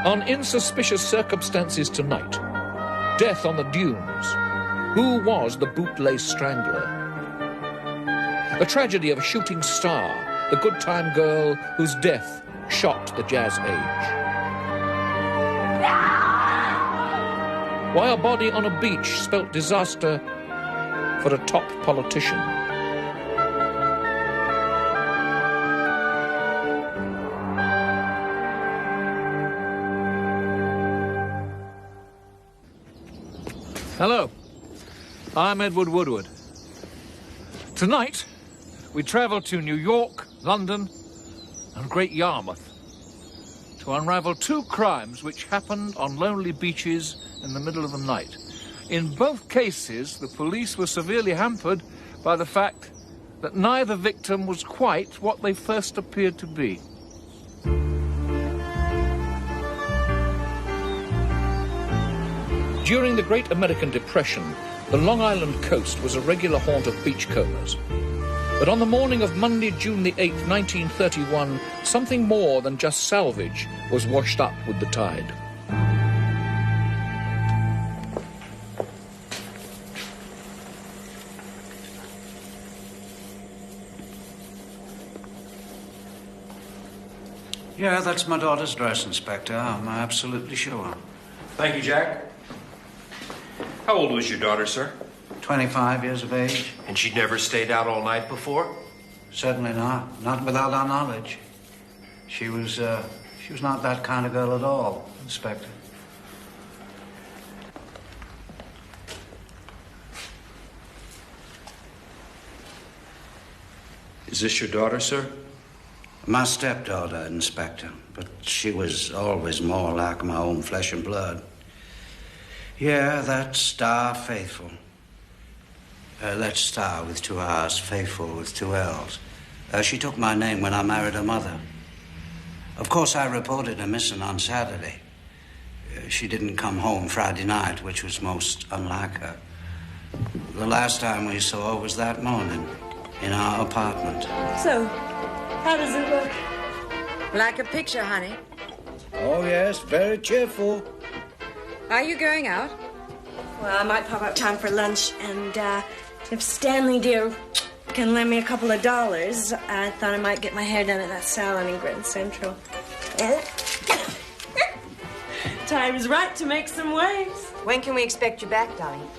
On insuspicious circumstances tonight, death on the dunes. Who was the bootlace strangler? The tragedy of a shooting star, the good time girl whose death shocked the jazz age. Why a body on a beach spelt disaster for a top politician. Hello, I'm Edward Woodward. Tonight, we travel to New York, London, and Great Yarmouth to unravel two crimes which happened on lonely beaches in the middle of the night. In both cases, the police were severely hampered by the fact that neither victim was quite what they first appeared to be. During the Great American Depression, the Long Island coast was a regular haunt of beachcombers. But on the morning of Monday, June the 8th, 1931, something more than just salvage was washed up with the tide. Yeah, that's my daughter's dress, Inspector. I'm absolutely sure. Thank you, Jack. How old was your daughter, sir? 25 years of age. And she'd never stayed out all night before? Certainly not. Not without our knowledge. She was not that kind of girl at all, Inspector. Is this your daughter, sir? My stepdaughter, Inspector. But she was always more like my own flesh and blood. Yeah, that's Starr Faithful. That's Starr with 2 R's, Faithful with 2 L's. She took my name when I married her mother. Of course, I reported her missing on Saturday. She didn't come home Friday night, which was most unlike her. The last time we saw her was that morning in our apartment. So, how does it look? Like a picture, honey. Oh, yes, very cheerful. Are you going out? Well, I might pop up town for lunch, and if Stanley, dear, can lend me a couple of dollars, I thought I might get my hair done at that salon in Grand Central. Time is right to make some waves. When can we expect you back, darling?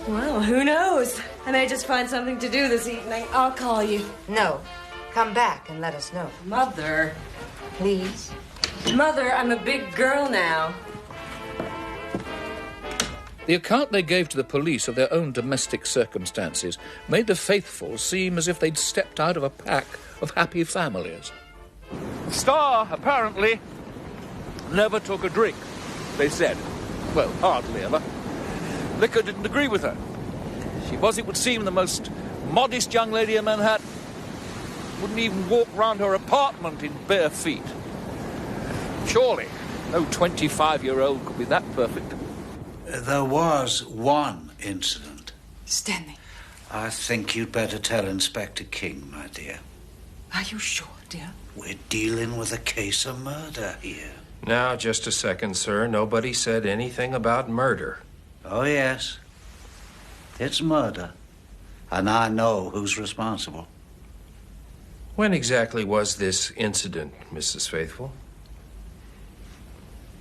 Well, who knows? I may just find something to do this evening. I'll call you. No. Come back and let us know. Mother. Please. Mother, I'm a big girl now. The account they gave to the police of their own domestic circumstances made the faithful seem as if they'd stepped out of a pack of happy families. Starr, apparently, never took a drink, they said. Well, hardly ever. Liquor didn't agree with her. She was, it would seem, the most modest young lady in Manhattan. Wouldn't even walk round her apartment in bare feet. Surely, no 25-year-old could be that perfect. There was one incident. Stanley. I think you'd better tell Inspector King, my dear. Are you sure, dear? We're dealing with a case of murder here. Now, just a second, sir. Nobody said anything about murder. Oh, yes. It's murder. And I know who's responsible. When exactly was this incident, Mrs. Faithful?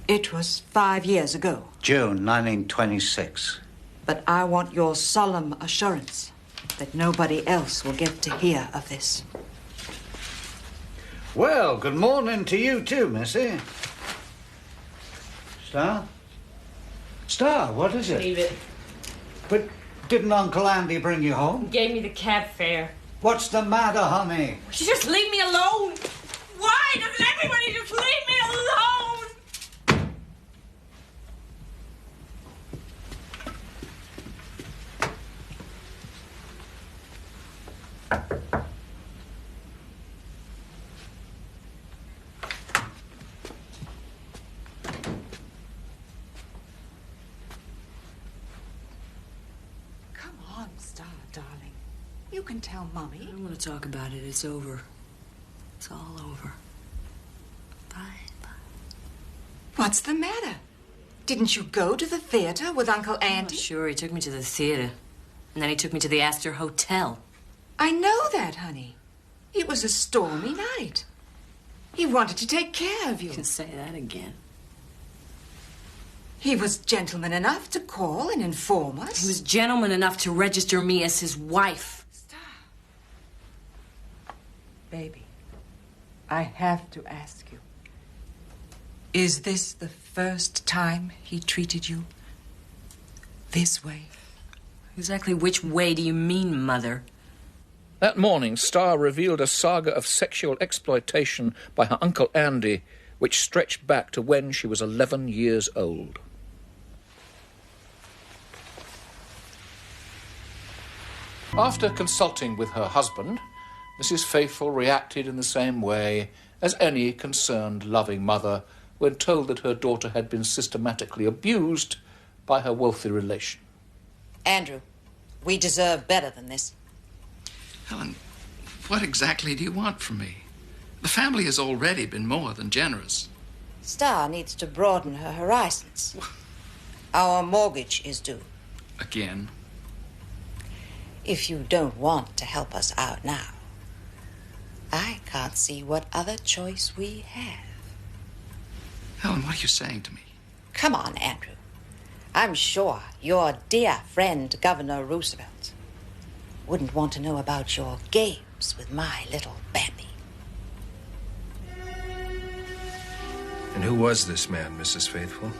It was 5 years ago. June 1926. But I want your solemn assurance that nobody else will get to hear of this. Well, good morning to you too, Missy. Starr? Starr, what is it? Leave it. But didn't Uncle Andy bring you home? Gave me the cab fare. What's the matter, honey? Just leave me alone. Why doesn't everybody just leave me alone? Come on, Starr, darling. You can tell Mommy. I don't want to talk about it. It's over. It's all over. Bye. What's the matter? Didn't you go to the theater with Uncle Andy? Oh, sure, he took me to the theater. And then he took me to the Astor Hotel. I know that, honey. It was a stormy night. He wanted to take care of you. You can say that again. He was gentleman enough to call and inform us. He was gentleman enough to register me as his wife. Stop. Baby, I have to ask you. Is this the first time he treated you this way? Exactly which way do you mean, Mother? That morning, Starr revealed a saga of sexual exploitation by her Uncle Andy, which stretched back to when she was 11 years old. After consulting with her husband, Mrs. Faithfull reacted in the same way as any concerned, loving mother when told that her daughter had been systematically abused by her wealthy relation. Andrew, we deserve better than this. Helen, what exactly do you want from me? The family has already been more than generous. Starr needs to broaden her horizons. Our mortgage is due. Again? If you don't want to help us out now, I can't see what other choice we have. Helen, what are you saying to me? Come on, Andrew. I'm sure your dear friend, Governor Roosevelt, wouldn't want to know about your games with my little Bambi. And who was this man, Mrs. Faithfull?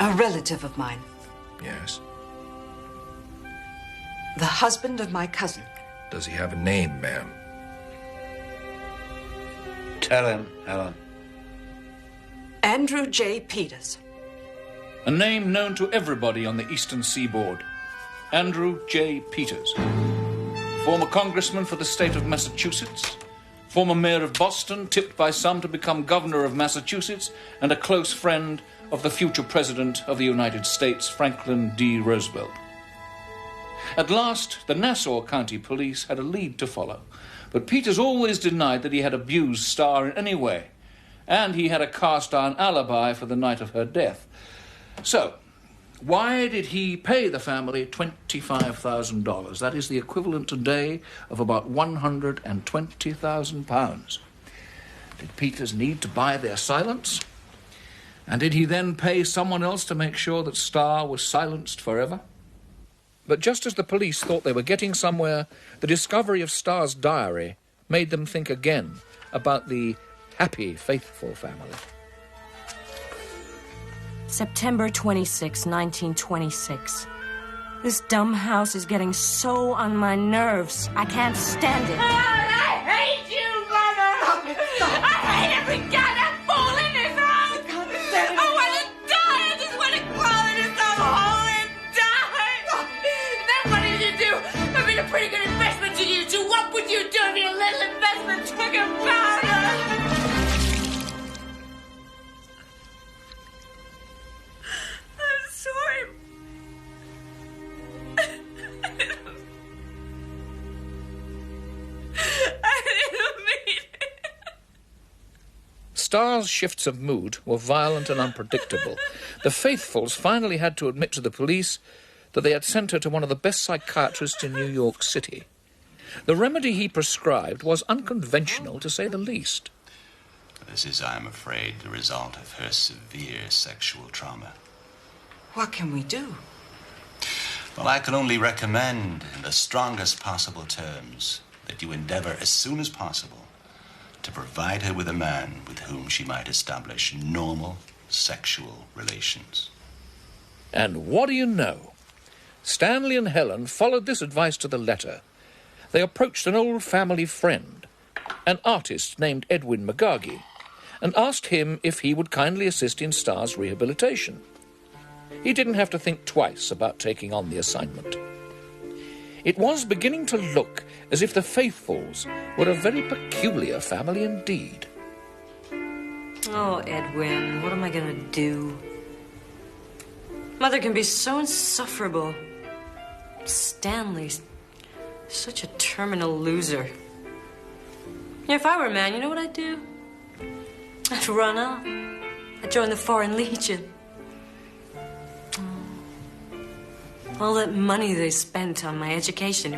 A relative of mine. Yes. The husband of my cousin. Does he have a name, ma'am? Tell him, Helen. Andrew J. Peters. A name known to everybody on the eastern seaboard. Andrew J. Peters. Former congressman for the state of Massachusetts. Former mayor of Boston, tipped by some to become governor of Massachusetts, and a close friend of the future president of the United States, Franklin D. Roosevelt. At last, the Nassau County Police had a lead to follow, but Peters always denied that he had abused Starr in any way, and he had a cast-iron alibi for the night of her death. So, why did he pay the family $25,000? That is the equivalent today of about £120,000. Did Peters need to buy their silence? And did he then pay someone else to make sure that Starr was silenced forever? But just as the police thought they were getting somewhere, the discovery of Starr's diary made them think again about the happy, faithful family. September 26, 1926. This dumb house is getting so on my nerves. I can't stand it. I hate you, Mother! I hate every goddamn fool in this house! I want to die! I just want to crawl into some hole and die! Then what did you do? I've been a pretty good investment to you two. What would you do if your little investment took a powder? Starr's shifts of mood were violent and unpredictable. The Faithfulls finally had to admit to the police that they had sent her to one of the best psychiatrists in New York City. The remedy he prescribed was unconventional, to say the least. This is, I'm afraid, the result of her severe sexual trauma. What can we do? Well, I can only recommend, in the strongest possible terms, that you endeavor as soon as possible to provide her with a man with whom she might establish normal sexual relations. And what do you know? Stanley and Helen followed this advice to the letter. They approached an old family friend, an artist named Edwin McGargy, and asked him if he would kindly assist in Starr's rehabilitation. He didn't have to think twice about taking on the assignment. It was beginning to look as if the Faithfulls were a very peculiar family indeed. Oh, Edwin, what am I going to do? Mother can be so insufferable. Stanley's such a terminal loser. If I were a man, you know what I'd do? I'd run up, I joined the Foreign Legion. All that money they spent on my education.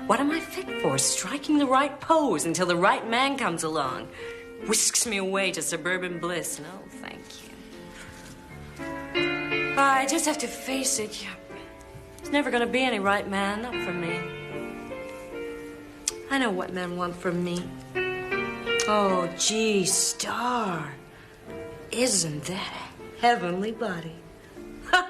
What am I fit for? Striking the right pose until the right man comes along. Whisks me away to suburban bliss. No, thank you. I just have to face it. There's never going to be any right man, not for me. I know what men want from me. Oh, gee, Starr. Isn't that a heavenly body? Ha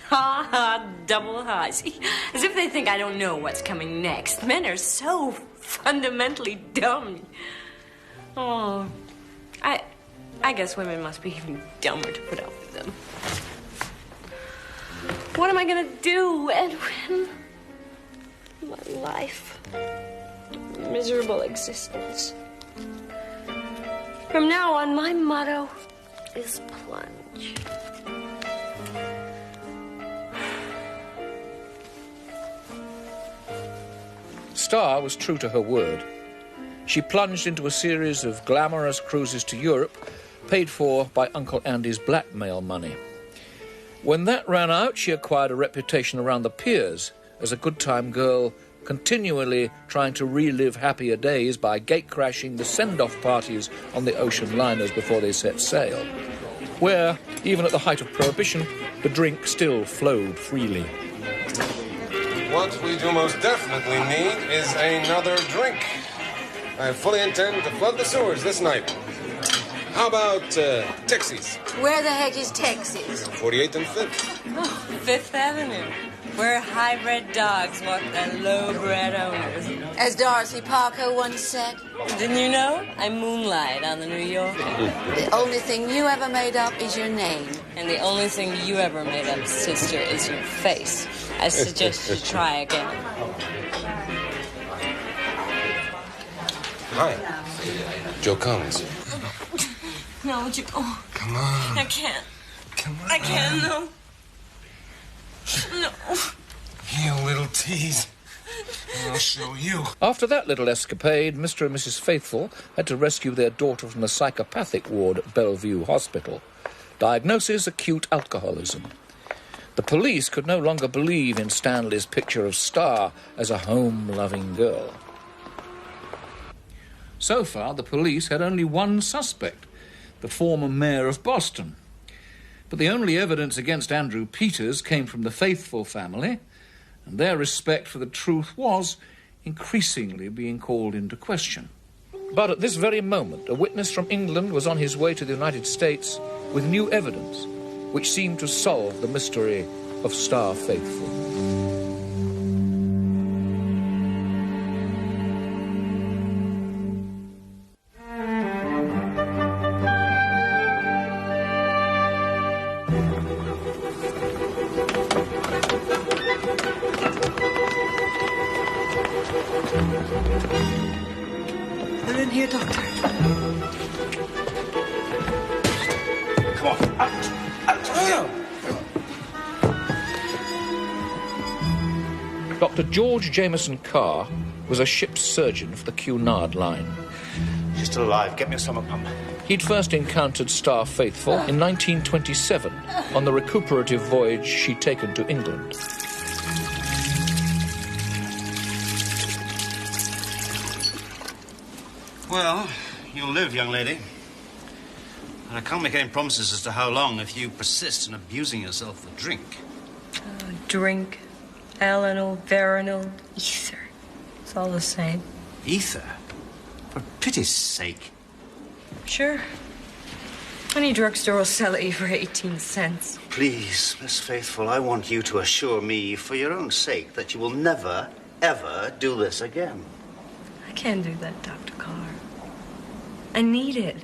ha, double ha. See, as if they think I don't know what's coming next. Men are so fundamentally dumb. Oh, I guess women must be even dumber to put up with them. What am I gonna do, Edwin? My life. Miserable existence. From now on, my motto is plunge. Starr was true to her word. She plunged into a series of glamorous cruises to Europe, paid for by Uncle Andy's blackmail money. When that ran out, she acquired a reputation around the piers as a good-time girl, continually trying to relive happier days by gate-crashing the send-off parties on the ocean liners before they set sail, where, even at the height of Prohibition, the drink still flowed freely. What we do most definitely need is another drink. I fully intend to flood the sewers this night. How about Texas? Where the heck is Texas? 48th and 5th. Oh, Fifth Avenue, where high-bred dogs walk their low-bred owners. As Dorothy Parker once said. Didn't you know? I moonlight on the New Yorker. The only thing you ever made up is your name. And the only thing you ever made up, sister, is your face. I suggest you try again. Hi. Joe Collins. No, Joe. Come on. I can't. Come on. I can't, no. No. You little tease. I'll show you. After that little escapade, Mr. and Mrs. Faithfull had to rescue their daughter from the psychopathic ward at Bellevue Hospital. Diagnosis: acute alcoholism. The police could no longer believe in Stanley's picture of Starr as a home-loving girl. So far, the police had only one suspect, the former mayor of Boston. But the only evidence against Andrew Peters came from the Faithfull family, and their respect for the truth was increasingly being called into question. But at this very moment, a witness from England was on his way to the United States with new evidence, which seemed to solve the mystery of Starr Faithfull. I'm in here, Doctor. Come on, out of here. Dr. George Jameson Carr was a ship's surgeon for the Cunard line. She's still alive. Get me a stomach pump. He'd first encountered Starr Faithfull in 1927 on the recuperative voyage she'd taken to England. Well, you'll live, young lady. And I can't make any promises as to how long if you persist in abusing yourself for drink. Drink, Alanol, Veronal, ether. It's all the same. Ether? For pity's sake. Sure. Any drugstore will sell it you for 18 cents. Please, Miss Faithfull, I want you to assure me, for your own sake, that you will never, ever do this again. I can't do that, Dr. Carr. I need it.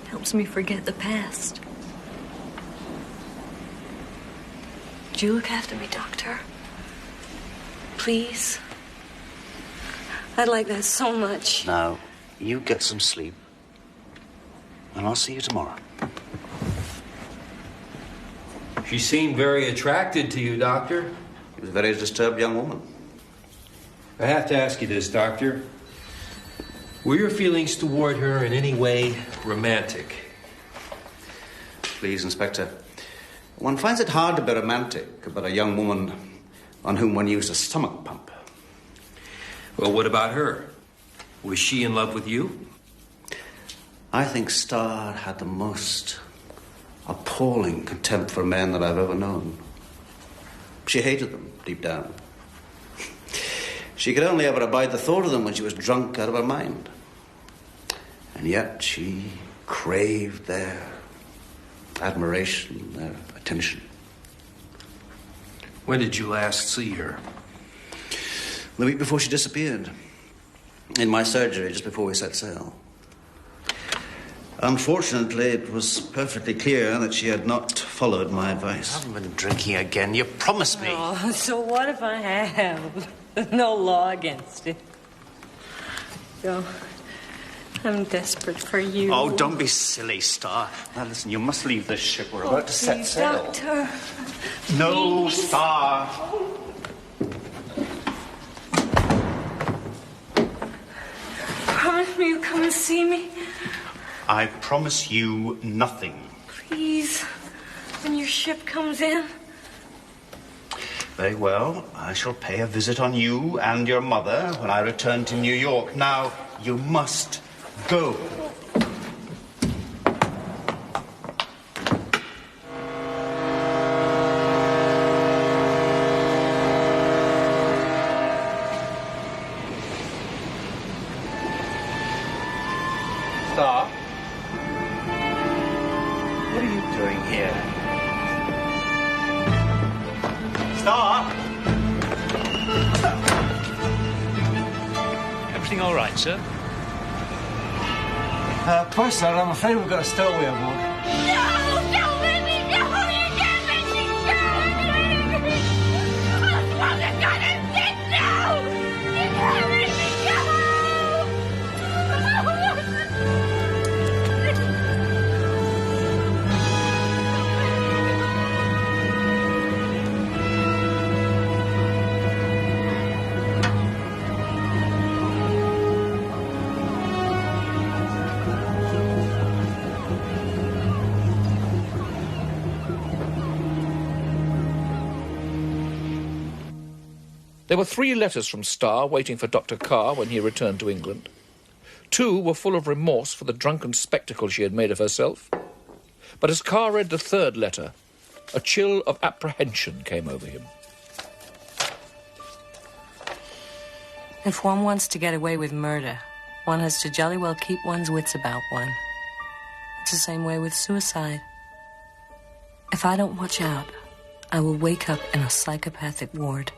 Helps me forget the past. Would you look after me, Doctor? Please? I'd like that so much. Now, you get some sleep, and I'll see you tomorrow. She seemed very attracted to you, Doctor. She was a very disturbed young woman. I have to ask you this, Doctor. Were your feelings toward her in any way romantic? Please, Inspector. One finds it hard to be romantic about a young woman on whom one used a stomach pump. Well, what about her? Was she in love with you? I think Starr had the most appalling contempt for men that I've ever known. She hated them, deep down. She could only ever abide the thought of them when she was drunk out of her mind. And yet she craved their admiration, their attention. When did you last see her? The week before she disappeared. In my surgery, just before we set sail. Unfortunately, it was perfectly clear that she had not followed my advice. I haven't been drinking again. You promised me. Oh, so what if I have? There's no law against it. So, I'm desperate for you. Oh, don't be silly, Starr. Now, listen, you must leave this ship. We're about to set sail. Doctor. No, Starr. Promise me you'll come and see me. I promise you nothing. Please, when your ship comes in. Very well. I shall pay a visit on you and your mother when I return to New York. Now, you must go. Starr? What are you doing here? Starr! Everything all right, sir? Poor sir, I'm afraid we've got a stowaway aboard. No! Don't let me go! You can't let me go! I'll swallow the gun and sit now! You can't let me go! There were 3 letters from Starr waiting for Dr. Carr when he returned to England. 2 were full of remorse for the drunken spectacle she had made of herself. But as Carr read the 3rd letter, a chill of apprehension came over him. If one wants to get away with murder, one has to jolly well keep one's wits about one. It's the same way with suicide. If I don't watch out, I will wake up in a psychopathic ward.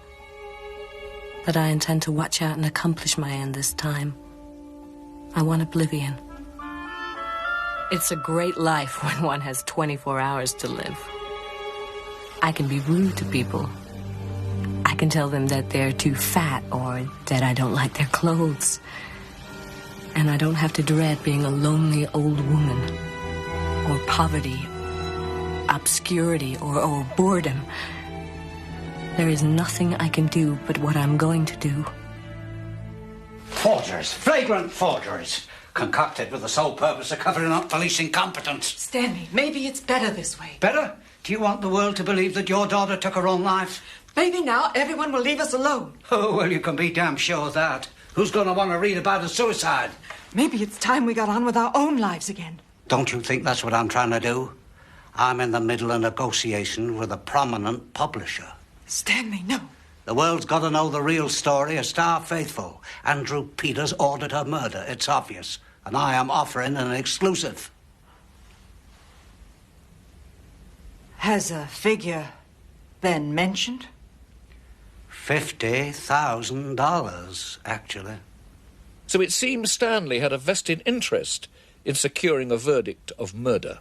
But I intend to watch out and accomplish my end this time. I want oblivion. It's a great life when one has 24 hours to live. I can be rude to people. I can tell them that they're too fat or that I don't like their clothes. And I don't have to dread being a lonely old woman or poverty, obscurity, or boredom. There is nothing I can do but what I'm going to do. Forgeries, flagrant forgeries, concocted with the sole purpose of covering up police incompetence. Stanley, maybe it's better this way. Better? Do you want the world to believe that your daughter took her own life? Maybe now everyone will leave us alone. Oh, well, you can be damn sure of that. Who's going to want to read about a suicide? Maybe it's time we got on with our own lives again. Don't you think that's what I'm trying to do? I'm in the middle of negotiation with a prominent publisher. Stanley, no. The world's got to know the real story of Starr Faithful. Andrew Peters ordered her murder. It's obvious. And I am offering an exclusive. Has a figure been mentioned? $50,000, actually. So it seems Stanley had a vested interest in securing a verdict of murder.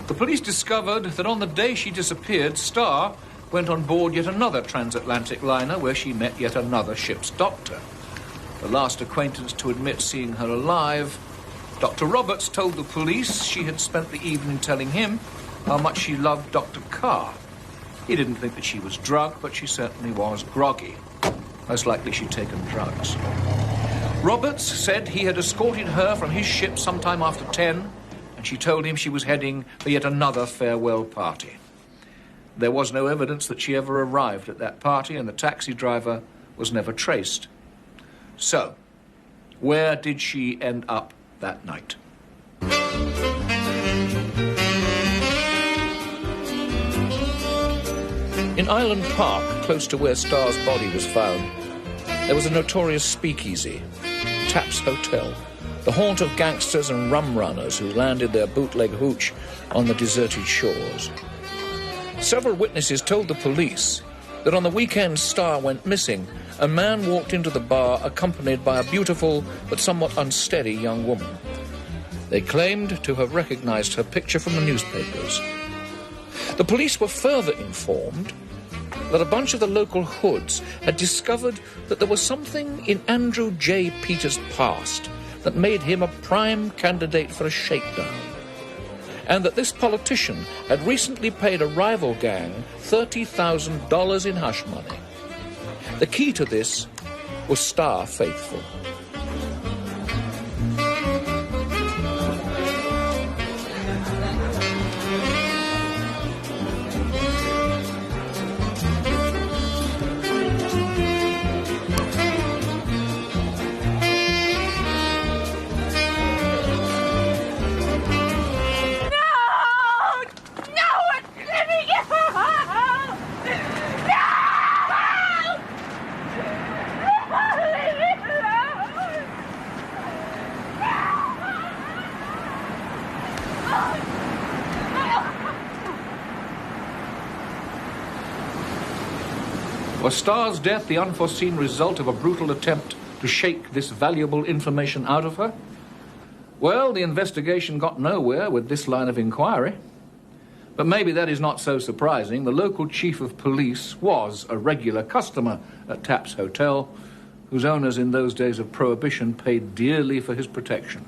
The police discovered that on the day she disappeared, Starr went on board yet another transatlantic liner where she met yet another ship's doctor. The last acquaintance to admit seeing her alive, Dr. Roberts told the police she had spent the evening telling him how much she loved Dr. Carr. He didn't think that she was drunk, but she certainly was groggy. Most likely she'd taken drugs. Roberts said he had escorted her from his ship sometime after 10, and and she told him she was heading for yet another farewell party. There was no evidence that she ever arrived at that party, and the taxi driver was never traced. So, where did she end up that night? In Island Park, close to where Starr's body was found, there was a notorious speakeasy, Taps Hotel, the haunt of gangsters and rum runners who landed their bootleg hooch on the deserted shores. Several witnesses told the police that on the weekend Starr went missing, a man walked into the bar accompanied by a beautiful but somewhat unsteady young woman. They claimed to have recognized her picture from the newspapers. The police were further informed that a bunch of the local hoods had discovered that there was something in Andrew J. Peters' past that made him a prime candidate for a shakedown, and that this politician had recently paid a rival gang $30,000 in hush money. The key to this was Starr faithful. Was Starr's death the unforeseen result of a brutal attempt to shake this valuable information out of her? Well, the investigation got nowhere with this line of inquiry. But maybe that is not so surprising. The local chief of police was a regular customer at Taps Hotel, whose owners in those days of prohibition paid dearly for his protection.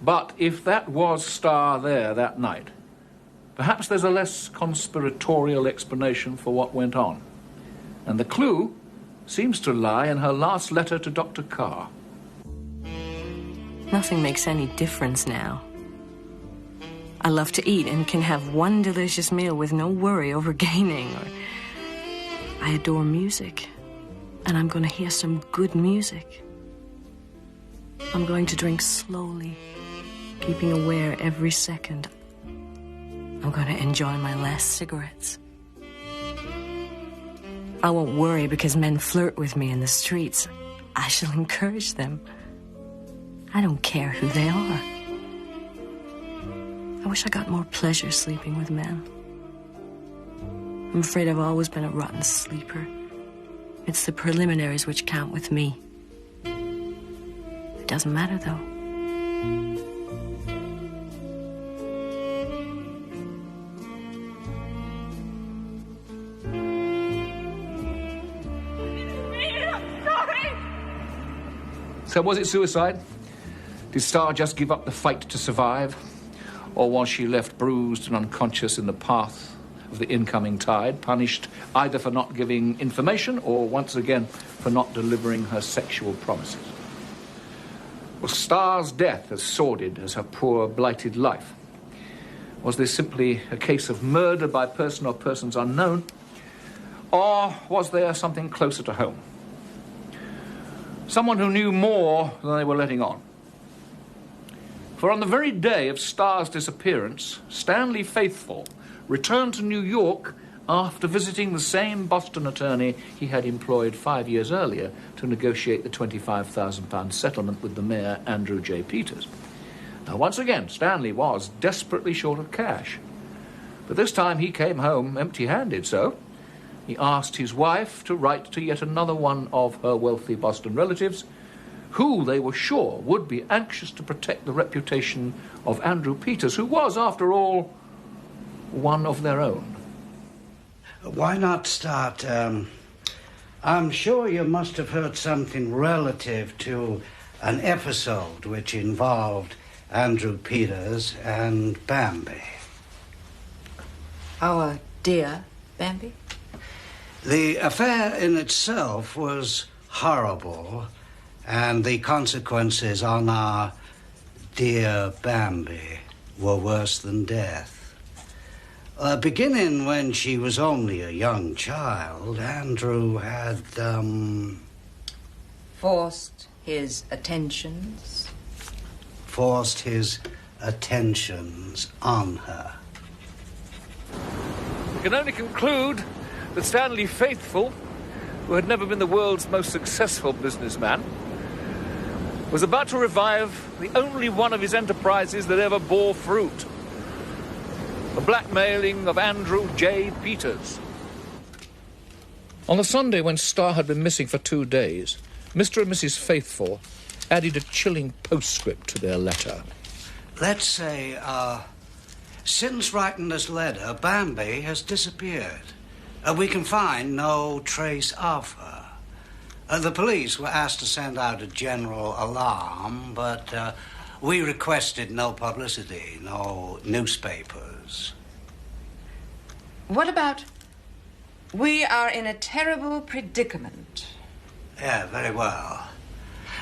But if that was Starr there that night, perhaps there's a less conspiratorial explanation for what went on. And the clue seems to lie in her last letter to Dr. Carr. Nothing makes any difference now. I love to eat and can have one delicious meal with no worry over gaining. I adore music, and I'm going to hear some good music. I'm going to drink slowly, keeping aware every second. I'm going to enjoy my last cigarettes. I won't worry because men flirt with me in the streets. I shall encourage them. I don't care who they are. I wish I got more pleasure sleeping with men. I'm afraid I've always been a rotten sleeper. It's the preliminaries which count with me. It doesn't matter, though. So was it suicide? Did Starr just give up the fight to survive? Or was she left bruised and unconscious in the path of the incoming tide, punished either for not giving information or, once again, for not delivering her sexual promises? Was Starr's death as sordid as her poor, blighted life? Was this simply a case of murder by person or persons unknown? Or was there something closer to home? Someone who knew more than they were letting on. For on the very day of Starr's disappearance, Stanley Faithfull returned to New York after visiting the same Boston attorney he had employed 5 years earlier to negotiate the £25,000 settlement with the mayor, Andrew J. Peters. Now, once again, Stanley was desperately short of cash. But this time he came home empty-handed, so he asked his wife to write to yet another one of her wealthy Boston relatives, who they were sure would be anxious to protect the reputation of Andrew Peters, who was, after all, one of their own. Why not start, I'm sure you must have heard something relative to an episode which involved Andrew Peters and Bambi. Our dear Bambi? The affair in itself was horrible, and the consequences on our dear Bambi were worse than death. Beginning when she was only a young child, Andrew had, Forced his attentions. Forced his attentions on her. We can only conclude that Stanley Faithful, who had never been the world's most successful businessman, was about to revive the only one of his enterprises that ever bore fruit. The blackmailing of Andrew J. Peters. On the Sunday when Starr had been missing for 2 days, Mr. and Mrs. Faithful added a chilling postscript to their letter. Let's say, since writing this letter, Bambi has disappeared. We can find no trace of her. The police were asked to send out a general alarm, but we requested no publicity, no newspapers. What about, we are in a terrible predicament? Yeah, very well.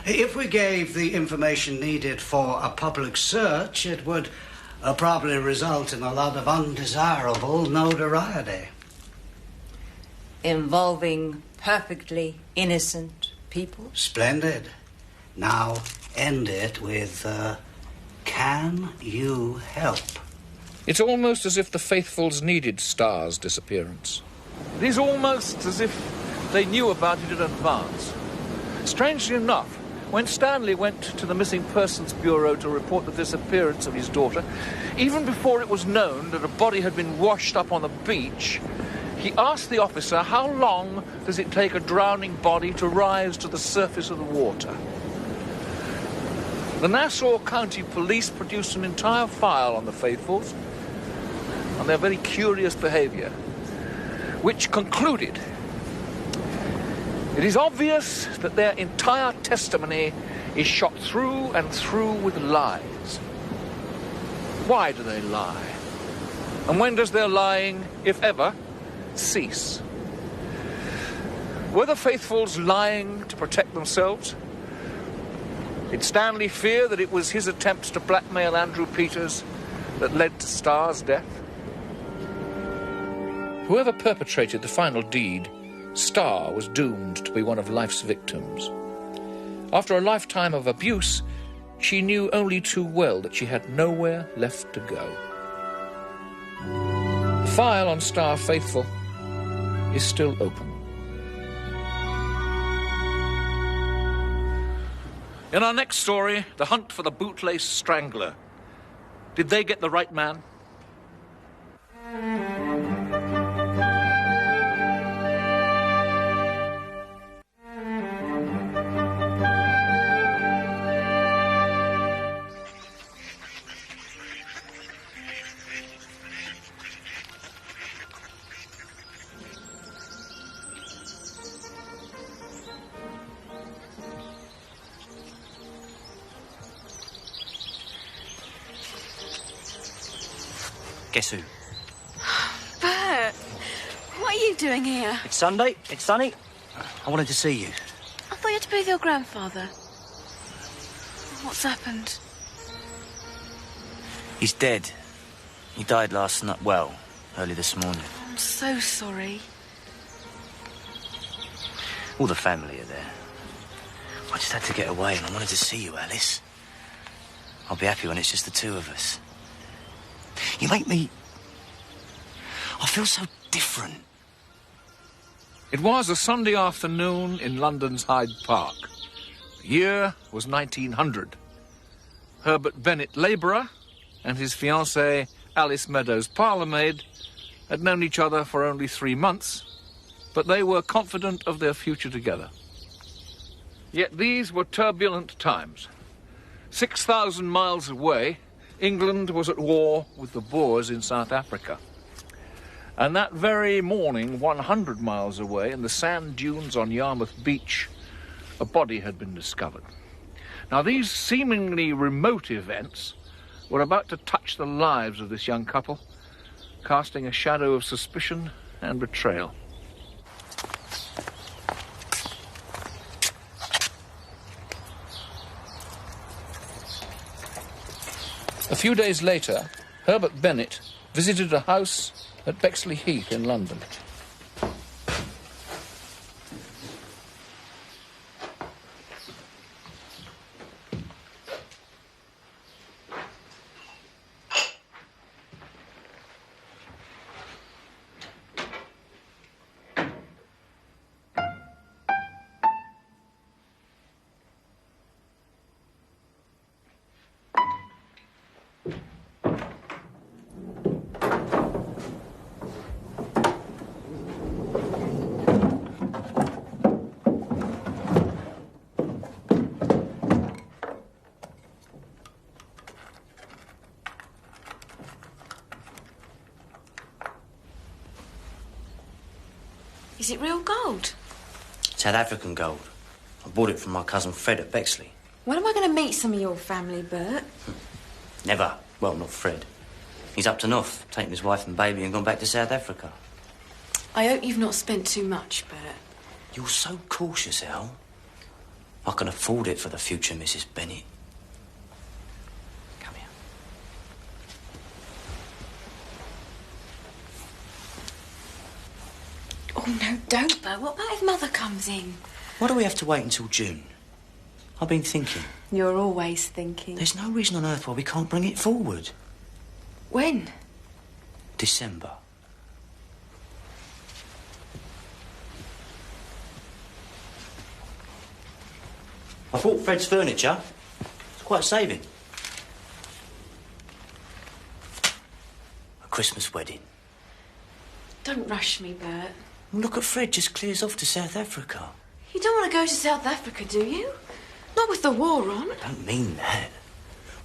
If we gave the information needed for a public search, it would probably result in a lot of undesirable notoriety. Involving perfectly innocent people? Splendid. Now end it with, can you help? It's almost as if the Faithfuls needed Starr's disappearance. It is almost as if they knew about it in advance. Strangely enough, when Stanley went to the Missing Persons Bureau to report the disappearance of his daughter, even before it was known that a body had been washed up on the beach, he asked the officer how long does it take a drowning body to rise to the surface of the water. The Nassau County Police produced an entire file on the Faithfuls and their very curious behaviour, which concluded, it is obvious that their entire testimony is shot through and through with lies. Why do they lie? And when does their lying, if ever, cease? Were the Faithfuls lying to protect themselves? Did Stanley fear that it was his attempts to blackmail Andrew Peters that led to Starr's death? Whoever perpetrated the final deed, Starr was doomed to be one of life's victims. After a lifetime of abuse, she knew only too well that she had nowhere left to go. The file on Starr Faithful is still open. In our next story, the hunt for the bootlace strangler. Did they get the right man? Guess who? Bert, what are you doing here? It's Sunday. It's sunny. I wanted to see you. I thought you had to be with your grandfather. What's happened? He's dead. He died last night. Well, early this morning. I'm so sorry. All the family are there. I just had to get away, and I wanted to see you, Alice. I'll be happy when it's just the two of us. You make me... I feel so different. It was a Sunday afternoon in London's Hyde Park. The year was 1900. Herbert Bennett, labourer, and his fiancée, Alice Meadows, parlourmaid, had known each other for only 3 months, but they were confident of their future together. Yet these were turbulent times. 6,000 miles away, England was at war with the Boers in South Africa. And that very morning, 100 miles away, in the sand dunes on Yarmouth Beach, a body had been discovered. Now, these seemingly remote events were about to touch the lives of this young couple, casting a shadow of suspicion and betrayal. A few days later, Herbert Bennett visited a house at Bexley Heath in London. Is it real gold? South African gold. I bought it from my cousin Fred at Bexley. When am I going to meet some of your family, Bert? Never. Well, not Fred. He's up to north, taken his wife and baby and gone back to South Africa. I hope you've not spent too much, Bert. You're so cautious, Al. I can afford it for the future Mrs. Bennett. Come here. Oh, no, don't, Bert. What about if Mother comes in? Why do we have to wait until June? I've been thinking. You're always thinking. There's no reason on earth why we can't bring it forward. When? December. I bought Fred's furniture. It's quite a saving. A Christmas wedding. Don't rush me, Bert. Well, look at Fred, just clears off to South Africa. You don't want to go to South Africa, do you? Not with the war on. I don't mean that.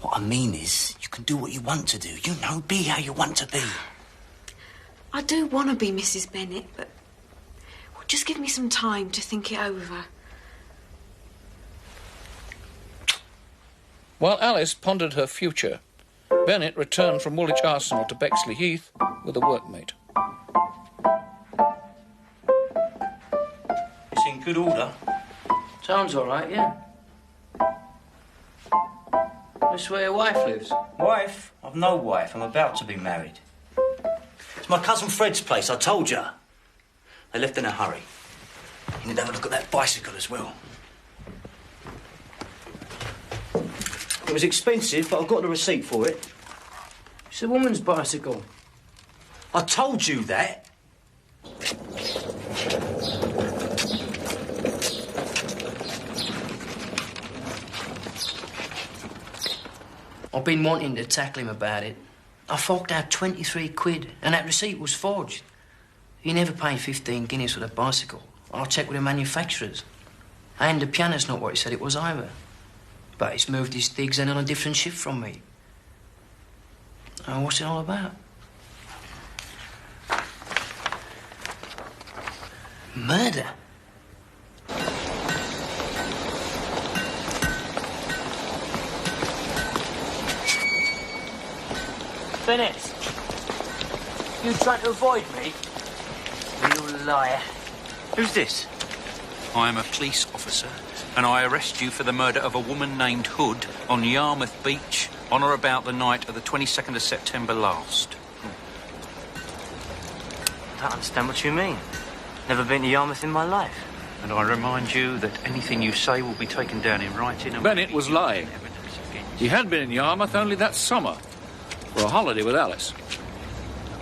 What I mean is, you can do what you want to do. You know, be how you want to be. I do want to be Mrs. Bennett, but just give me some time to think it over. While Alice pondered her future, Bennett returned from Woolwich Arsenal to Bexley Heath with a workmate. It's in good order. Sounds all right, yeah. This where your wife lives? Wife? I've no wife. I'm about to be married. It's my cousin Fred's place, I told you. They left in a hurry. You need to have a look at that bicycle as well. It was expensive, but I've got the receipt for it. It's a woman's bicycle. I told you that. I've been wanting to tackle him about it. I forked out 23 quid, and that receipt was forged. He never paid 15 guineas for the bicycle. I checked with the manufacturers. And the piano's not what he said it was either. But he's moved his digs in on a different shift from me. What's it all about? Murder? Bennett, you trying to avoid me? You liar. Who's this? I am a police officer, and I arrest you for the murder of a woman named Hood on Yarmouth Beach on or about the night of the 22nd of September last. I don't understand what you mean. Never been to Yarmouth in my life. And I remind you that anything you say will be taken down in writing. And Bennett was lying. He had been in Yarmouth only that summer for a holiday with Alice.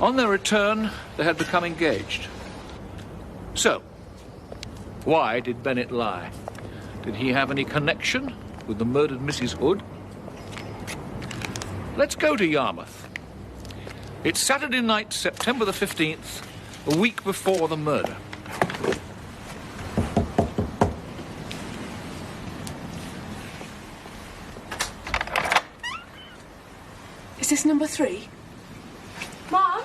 On their return, they had become engaged. So, why did Bennett lie? Did he have any connection with the murdered Mrs. Hood? Let's go to Yarmouth. It's Saturday night, September the 15th, a week before the murder. Is this number 3? Mom?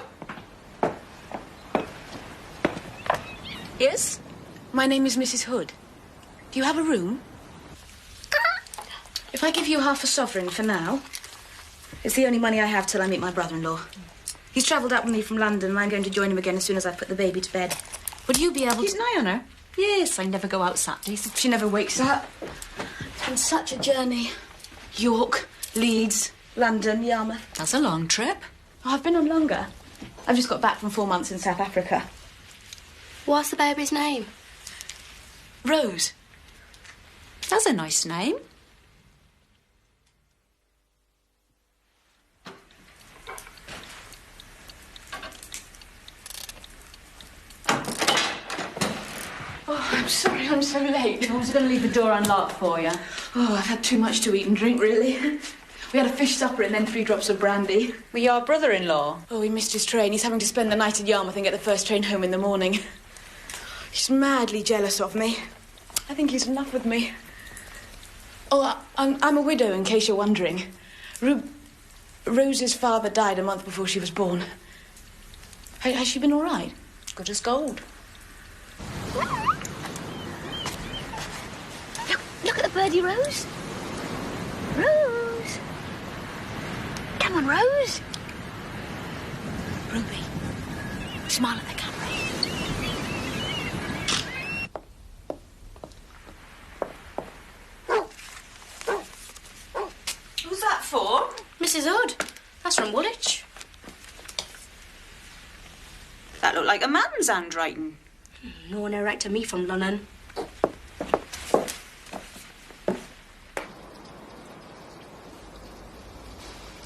Yes? My name is Mrs. Hood. Do you have a room? If I give you half a sovereign for now, it's the only money I have till I meet my brother-in-law. He's travelled up with me from London, and I'm going to join him again as soon as I put the baby to bed. Would you be able to... Keep an eye on her. Yes, I never go out Saturdays. She never wakes up. It's been such a journey. York, Leeds, London, Yarmouth. That's a long trip. Oh, I've been on longer. I've just got back from 4 months in South Africa. What's the baby's name? Rose. That's a nice name. Oh, I'm sorry I'm so late. I was going to leave the door unlocked for you. Oh, I've had too much to eat and drink, really. We had a fish supper and then 3 drops of brandy. Well, your brother-in-law? Oh, he missed his train. He's having to spend the night at Yarmouth and get the first train home in the morning. He's madly jealous of me. I think he's in love with me. Oh, I'm a widow, in case you're wondering. Rose's father died a month before she was born. Has she been all right? Good as gold. Look at the birdie, Rose. Rose. Come on, Rose. Ruby, smile at the camera. Who's that for? Mrs. Hood. That's from Woolwich. That looked like a man's handwriting. No one ever to me from London. I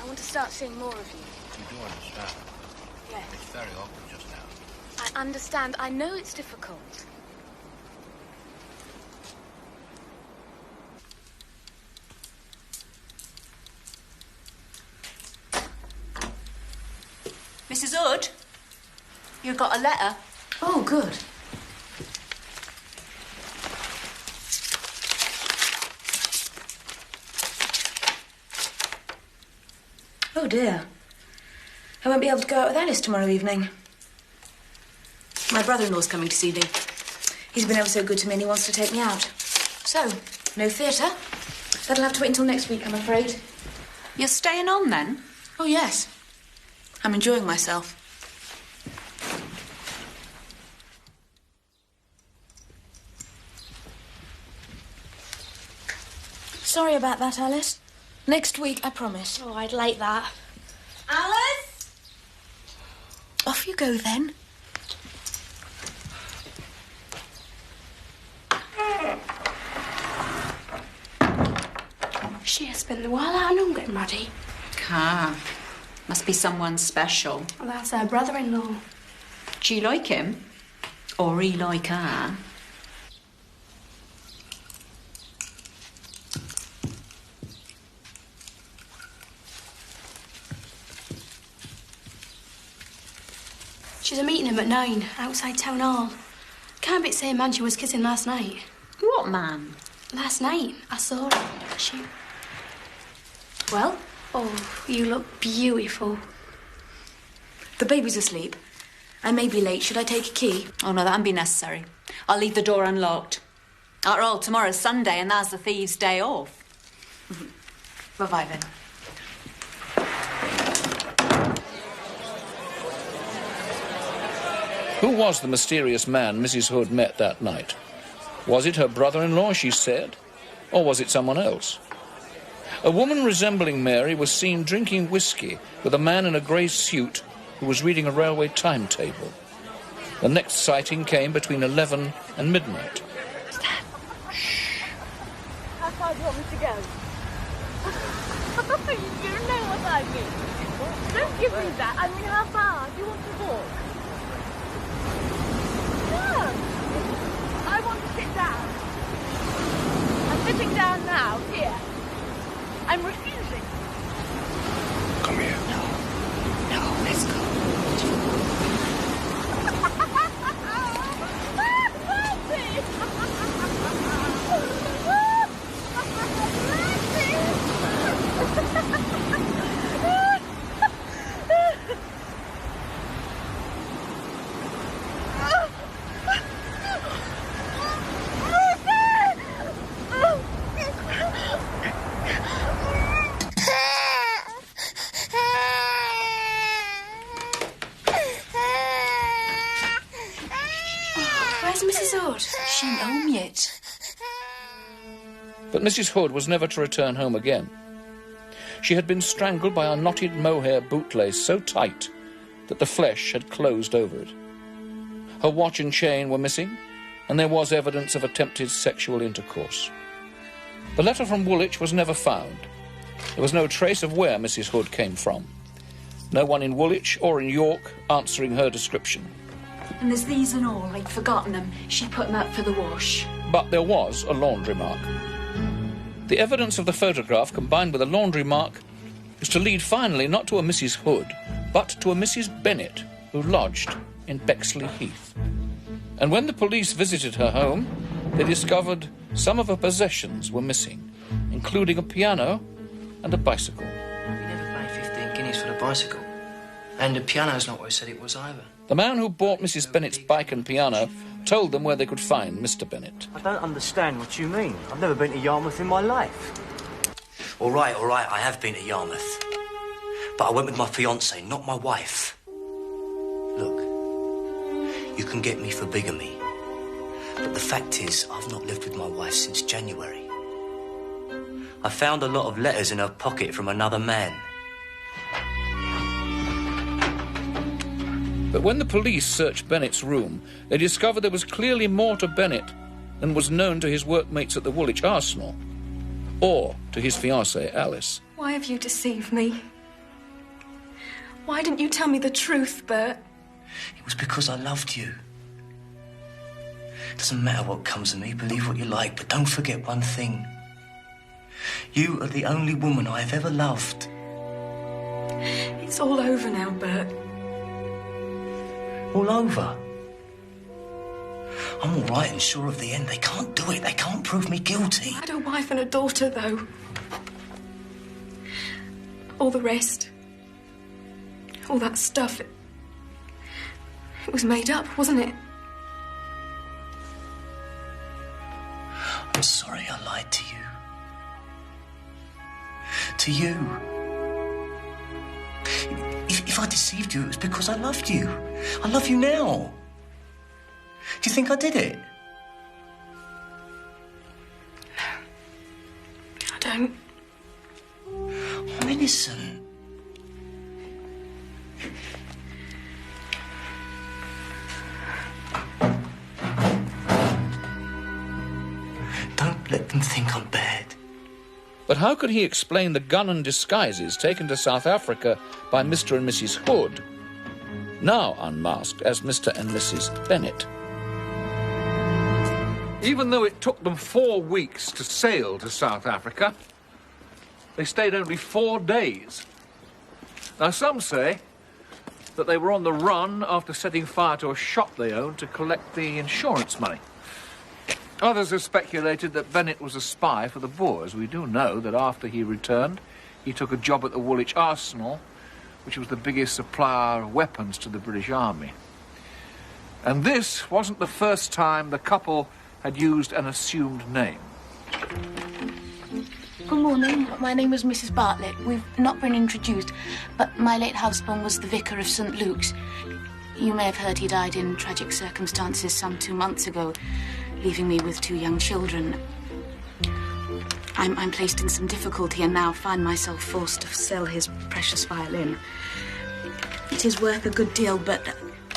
want to start seeing more of you. You do understand? Yes. It's very awkward just now. I understand. I know it's difficult. Mrs. Hood, you got a letter? Oh, good. Oh, dear. I won't be able to go out with Alice tomorrow evening. My brother-in-law's coming to see me. He's been ever so good to me and he wants to take me out. So, no theatre. That'll have to wait until next week, I'm afraid. You're staying on, then? Oh, yes. I'm enjoying myself. Sorry about that, Alice. Next week, I promise. Oh, I'd like that. Alice! Off you go, then. She has spent the while out and getting ready. Ah, must be someone special. Well, that's her brother-in-law. Do you like him? Or he like her? She's a meeting him at 9, outside Town Hall. Can't be the same man she was kissing last night. What man? Last night, I saw her. She... Well? Oh, you look beautiful. The baby's asleep. I may be late. Should I take a key? Oh, no, that'll be necessary. I'll leave the door unlocked. After all, tomorrow's Sunday and that's the thieves' day off. Bye-bye, then. Who was the mysterious man Mrs. Hood met that night? Was it her brother-in-law, she said? Or was it someone else? A woman resembling Mary was seen drinking whiskey with a man in a grey suit who was reading a railway timetable. The next sighting came between 11 and midnight. How far do you want me to go? You don't know what I mean. Don't give me that. I mean, how far? Do you want to walk? No. I want to sit down. I'm sitting down now, here. I'm refusing. Come here. No, let's go. She ain't home yet. But Mrs. Hood was never to return home again. She had been strangled by a knotted mohair bootlace so tight that the flesh had closed over it. Her watch and chain were missing, and there was evidence of attempted sexual intercourse. The letter from Woolwich was never found. There was no trace of where Mrs. Hood came from. No one in Woolwich or in York answering her description. And there's these and all. I'd forgotten them. She put them up for the wash. But there was a laundry mark. The evidence of the photograph combined with a laundry mark was to lead finally not to a Mrs. Hood, but to a Mrs. Bennet, who lodged in Bexley Heath. And when the police visited her home, they discovered some of her possessions were missing, including a piano and a bicycle. We never paid 15 guineas for the bicycle. And the piano's not what I said it was either. The man who bought Mrs. Bennet's bike and piano told them where they could find Mr. Bennet. I don't understand what you mean. I've never been to Yarmouth in my life. All right, I have been to Yarmouth. But I went with my fiancée, not my wife. Look, you can get me for bigamy. But the fact is, I've not lived with my wife since January. I found a lot of letters in her pocket from another man. But when the police searched Bennet's room, they discovered there was clearly more to Bennet than was known to his workmates at the Woolwich Arsenal, or to his fiancée, Alice. Why have you deceived me? Why didn't you tell me the truth, Bert? It was because I loved you. It doesn't matter what comes of me, believe what you like, but don't forget one thing. You are the only woman I have ever loved. It's all over now, Bert. All over? I'm all right and sure of the end. They can't do it. They can't prove me guilty. I had a wife and a daughter, though. All the rest. All that stuff. It was made up, wasn't it? I'm sorry I lied to you. To you. If I deceived you, it was because I loved you. I love you now. Do you think I did it? I don't. I'm innocent. Don't let them think I'm bad. But how could he explain the gun and disguises taken to South Africa by Mr. and Mrs. Hood, now unmasked as Mr. and Mrs. Bennet? Even though it took them 4 weeks to sail to South Africa, they stayed only 4 days. Now, some say that they were on the run after setting fire to a shop they owned to collect the insurance money. Others have speculated that Bennet was a spy for the Boers. We do know that after he returned, he took a job at the Woolwich Arsenal, which was the biggest supplier of weapons to the British Army. And this wasn't the first time the couple had used an assumed name. Good morning. My name is Mrs. Bartlett. We've not been introduced, but my late husband was the vicar of St. Luke's. You may have heard he died in tragic circumstances some 2 months ago, leaving me with 2 young children. I'm placed in some difficulty and now find myself forced to sell his precious violin. It is worth a good deal, but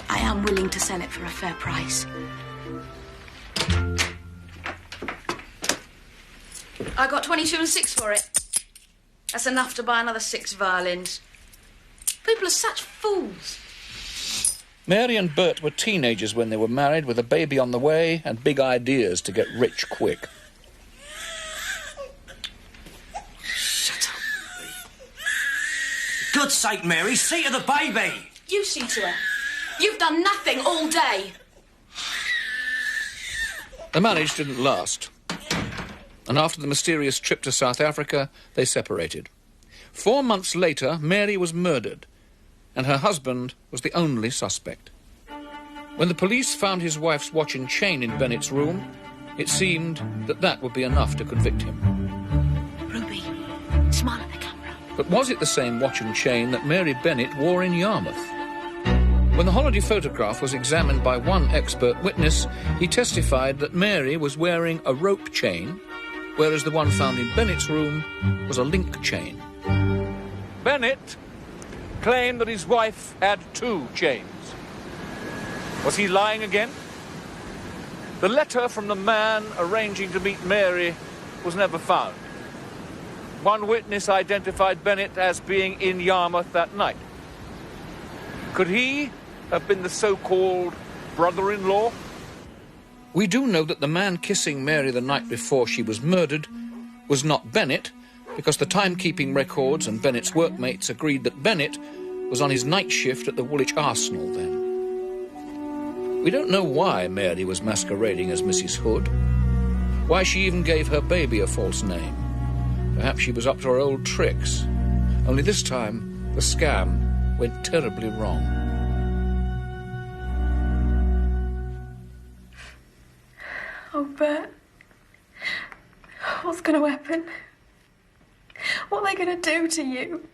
I am willing to sell it for a fair price. I got 22 and 6 for it. That's enough to buy another 6 violins. People are such fools. Mary and Bert were teenagers when they were married, with a baby on the way and big ideas to get rich quick. Shut up. God's sake, Mary, see to the baby. You see to her. You've done nothing all day. The marriage didn't last, and after the mysterious trip to South Africa, they separated. 4 months later, Mary was murdered, and her husband was the only suspect. When the police found his wife's watch and chain in Bennet's room, it seemed that that would be enough to convict him. Ruby, smile at the camera. But was it the same watch and chain that Mary Bennet wore in Yarmouth? When the holiday photograph was examined by one expert witness, he testified that Mary was wearing a rope chain, whereas the one found in Bennet's room was a link chain. Bennett claimed that his wife had 2 chains. Was he lying again? The letter from the man arranging to meet Mary was never found. One witness identified Bennett as being in Yarmouth that night. Could he have been the so-called brother-in-law? We do know that the man kissing Mary the night before she was murdered was not Bennett, because the timekeeping records and Bennett's workmates agreed that Bennett was on his night shift at the Woolwich Arsenal then. We don't know why Mary was masquerading as Mrs. Hood, why she even gave her baby a false name. Perhaps she was up to her old tricks, only this time the scam went terribly wrong. Oh, Bert. What's going to happen? What are they going to do to you?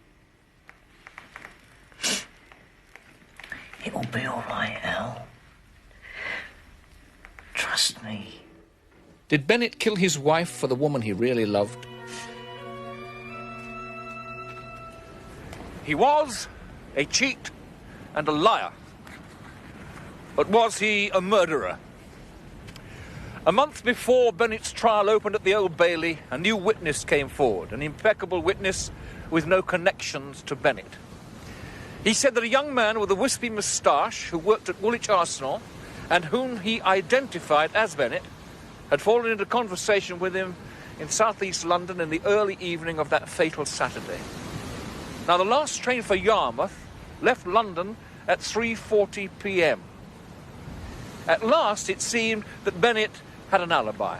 It'll be all right, Al. Trust me. Did Bennett kill his wife for the woman he really loved? He was a cheat and a liar. But was he a murderer? A month before Bennett's trial opened at the Old Bailey, a new witness came forward, an impeccable witness with no connections to Bennett. He said that a young man with a wispy moustache who worked at Woolwich Arsenal and whom he identified as Bennett had fallen into conversation with him in southeast London in the early evening of that fatal Saturday. Now, the last train for Yarmouth left London at 3:40 p.m. At last, it seemed that Bennett had an alibi.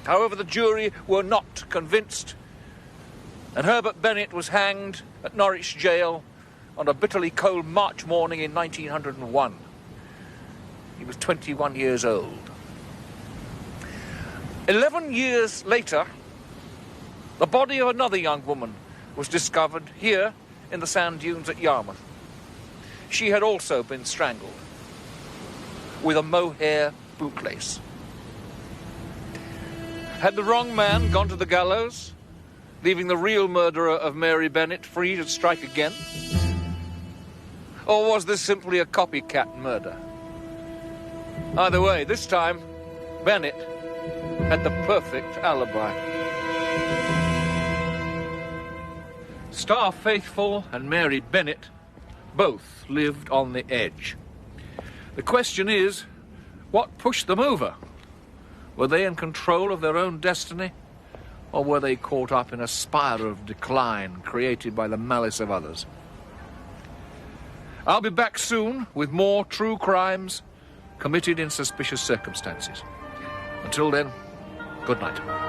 However, the jury were not convinced, and Herbert Bennett was hanged at Norwich jail on a bitterly cold March morning in 1901. He was 21 years old. 11 years later, the body of another young woman was discovered here in the sand dunes at Yarmouth. She had also been strangled with a mohair bootlace. Had the wrong man gone to the gallows, leaving the real murderer of Mary Bennett free to strike again? Or was this simply a copycat murder? Either way, this time, Bennett had the perfect alibi. Starr Faithfull and Mary Bennett both lived on the edge. The question is, what pushed them over? Were they in control of their own destiny, or were they caught up in a spiral of decline created by the malice of others? I'll be back soon with more true crimes committed in suspicious circumstances. Until then, good night.